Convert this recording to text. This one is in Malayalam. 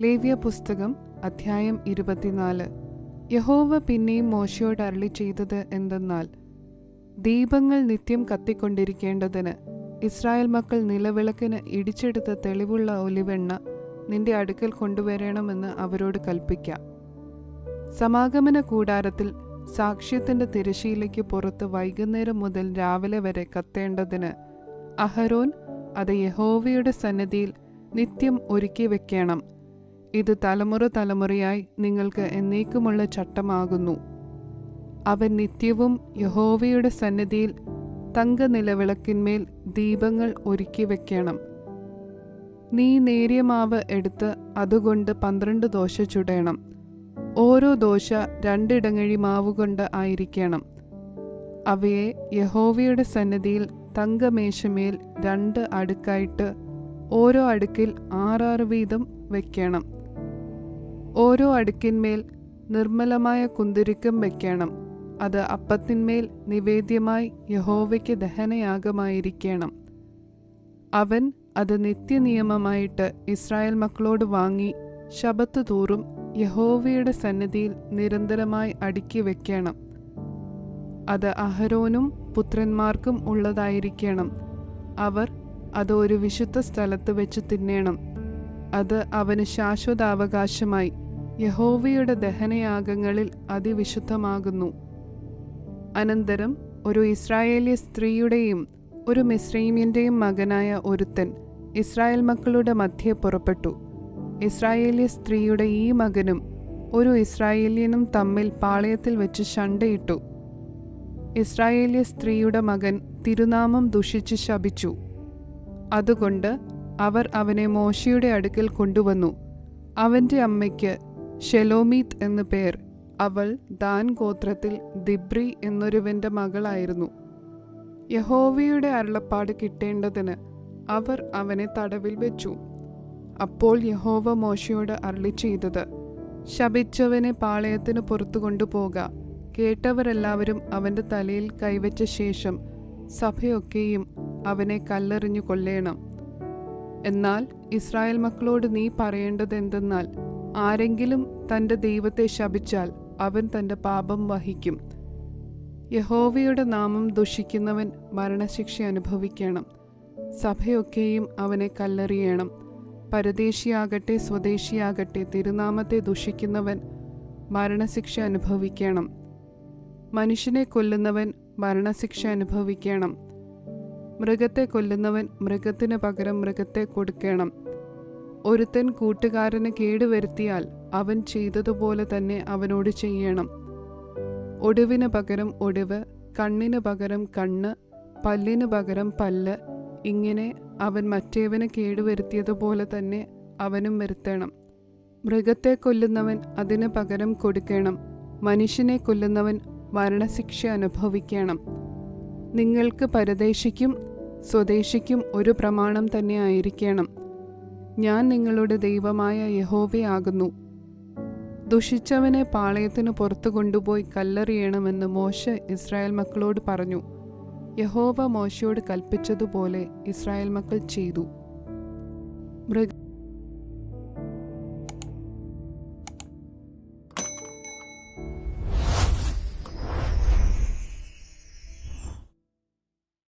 ലേവ്യ പുസ്തകം അധ്യായം 24. യഹോവ പിന്നെയും മോശയോട് അരുളി ചെയ്തത് എന്തെന്നാൽ, ദീപങ്ങൾ നിത്യം കത്തിക്കൊണ്ടിരിക്കേണ്ടതിന് ഇസ്രായേൽ മക്കൾ നിലവിളക്കിന് ഇടിച്ചെടുത്ത തെളിവുള്ള ഒലിവെണ്ണ നിന്റെ അടുക്കൽ കൊണ്ടുവരണമെന്ന് അവരോട് കൽപ്പിക്കാം. സമാഗമന കൂടാരത്തിൽ സാക്ഷ്യത്തിന്റെ തിരശ്ശീലയ്ക്ക് പുറത്ത് വൈകുന്നേരം മുതൽ രാവിലെ വരെ കത്തേണ്ടതിന് അഹരോൻ അത് യഹോവയുടെ സന്നിധിയിൽ നിത്യം ഒരുക്കി വെക്കണം. ഇത് തലമുറ തലമുറയായി നിങ്ങൾക്ക് എന്നേക്കുമുള്ള ചട്ടമാകുന്നു. അവൻ നിത്യവും യഹോവയുടെ സന്നിധിയിൽ തങ്ക നിലവിളക്കിന്മേൽ ദീപങ്ങൾ ഒരുക്കി വെക്കണം. നീ നേരിയ മാവ് എടുത്ത് അതുകൊണ്ട് 12 ദോശ ചുടേണം. ഓരോ ദോശ 2 ഇടങ്ങഴി മാവുകൊണ്ട് ആയിരിക്കണം. അവയെ യഹോവയുടെ സന്നിധിയിൽ തങ്കമേശമേൽ 2 അടുക്കായിട്ട് ഓരോ അടുക്കിൽ 6 വീതം വെക്കണം. ഓരോ അടുക്കിന്മേൽ നിർമ്മലമായ കുന്തുരുക്കം വെക്കണം. അത് അപ്പത്തിന്മേൽ നിവേദ്യമായി യഹോവയ്ക്ക് ദഹനയാഗമായിരിക്കണം. അവൻ അത് നിത്യനിയമമായിട്ട് ഇസ്രായേൽ മക്കളോട് വാങ്ങി ശബത്ത് തോറും യഹോവയുടെ സന്നിധിയിൽ നിരന്തരമായി അടുക്കി വെക്കണം. അത് അഹരോനും പുത്രന്മാർക്കും ഉള്ളതായിരിക്കണം. അവർ അത് ഒരു വിശുദ്ധ സ്ഥലത്ത് വെച്ച് തിന്നേണം. അത് അവന് ശാശ്വതാവകാശമായി യഹോവയുടെ ദഹനയാഗങ്ങളിൽ അതിവിശുദ്ധമാകുന്നു. അനന്തരം ഒരു ഇസ്രായേല്യ സ്ത്രീയുടെയും ഒരു മിസ്രയീമ്യന്റെയും മകനായ ഒരുത്തൻ ഇസ്രായേൽ മക്കളുടെ മധ്യേ പുറപ്പെട്ടു. ഇസ്രായേല്യ സ്ത്രീയുടെ ഈ മകനും ഒരു ഇസ്രായേല്യനും തമ്മിൽ പാളയത്തിൽ വെച്ച് ശണ്ഠയിട്ടു. ഇസ്രായേല്യ സ്ത്രീയുടെ മകൻ തിരുനാമം ദുഷിച്ച് ശപിച്ചു. അതുകൊണ്ട് അവർ അവനെ മോശയുടെ അടുക്കൽ കൊണ്ടുവന്നു. അവന്റെ അമ്മയ്ക്ക് ഷെലോമീത്ത് എന്നു പേർ. അവൾ ദാൻ ഗോത്രത്തിൽ ദിബ്രി എന്നൊരുവന്റെ മകളായിരുന്നു. യഹോവയുടെ അരുളപ്പാട് കിട്ടേണ്ടതിന് അവർ അവനെ തടവിൽ വെച്ചു. അപ്പോൾ യഹോവ മോശയോട് അരുളി ചെയ്തത്, ശപിച്ചവനെ പാളയത്തിന് പുറത്തു കൊണ്ടുപോക. കേട്ടവരെല്ലാവരും അവന്റെ തലയിൽ കൈവച്ച ശേഷം സഭയൊക്കെയും അവനെ കല്ലെറിഞ്ഞു കൊല്ലേണം. എന്നാൽ ഇസ്രായേൽ മക്കളോട് നീ പറയേണ്ടത് എന്തെന്നാൽ, ആരെങ്കിലും തന്റെ ദൈവത്തെ ശപിച്ചാൽ അവൻ തന്റെ പാപം വഹിക്കും. യഹോവയുടെ നാമം ദുഷിക്കുന്നവൻ മരണശിക്ഷ അനുഭവിക്കണം. സഭയൊക്കെയും അവനെ കല്ലെറിയണം. പരദേശിയാകട്ടെ സ്വദേശിയാകട്ടെ തിരുനാമത്തെ ദുഷിക്കുന്നവൻ മരണശിക്ഷ അനുഭവിക്കണം. മനുഷ്യനെ കൊല്ലുന്നവൻ മരണശിക്ഷ അനുഭവിക്കണം. മൃഗത്തെ കൊല്ലുന്നവൻ മൃഗത്തിന് പകരം മൃഗത്തെ കൊടുക്കണം. ഒരുത്തൻ കൂട്ടുകാരന് കേടുവരുത്തിയാൽ അവൻ ചെയ്തതുപോലെ തന്നെ അവനോട് ചെയ്യണം. ഒടിവിന് പകരം ഒടിവ്, കണ്ണിന് പകരം കണ്ണ്, പല്ലിന് പകരം പല്ല്, ഇങ്ങനെ അവൻ മറ്റേവന് കേടുവരുത്തിയതുപോലെ തന്നെ അവനും വരുത്തണം. മൃഗത്തെ കൊല്ലുന്നവൻ അതിന് പകരം കൊടുക്കണം. മനുഷ്യനെ കൊല്ലുന്നവൻ മരണശിക്ഷ അനുഭവിക്കണം. നിങ്ങൾക്ക് പരദേശിക്കും സ്വദേശിക്കും ഒരു പ്രമാണം തന്നെ ആയിരിക്കണം. ഞാൻ നിങ്ങളുടെ ദൈവമായ യഹോവയാകുന്നു. ദുഷിച്ചവനെ പാളയത്തിന് പുറത്തു കൊണ്ടുപോയി കല്ലെറിയണമെന്ന് മോശെ ഇസ്രായേൽ മക്കളോട് പറഞ്ഞു. യഹോവ മോശയോട് കൽപ്പിച്ചതുപോലെ ഇസ്രായേൽ മക്കൾ ചെയ്തു.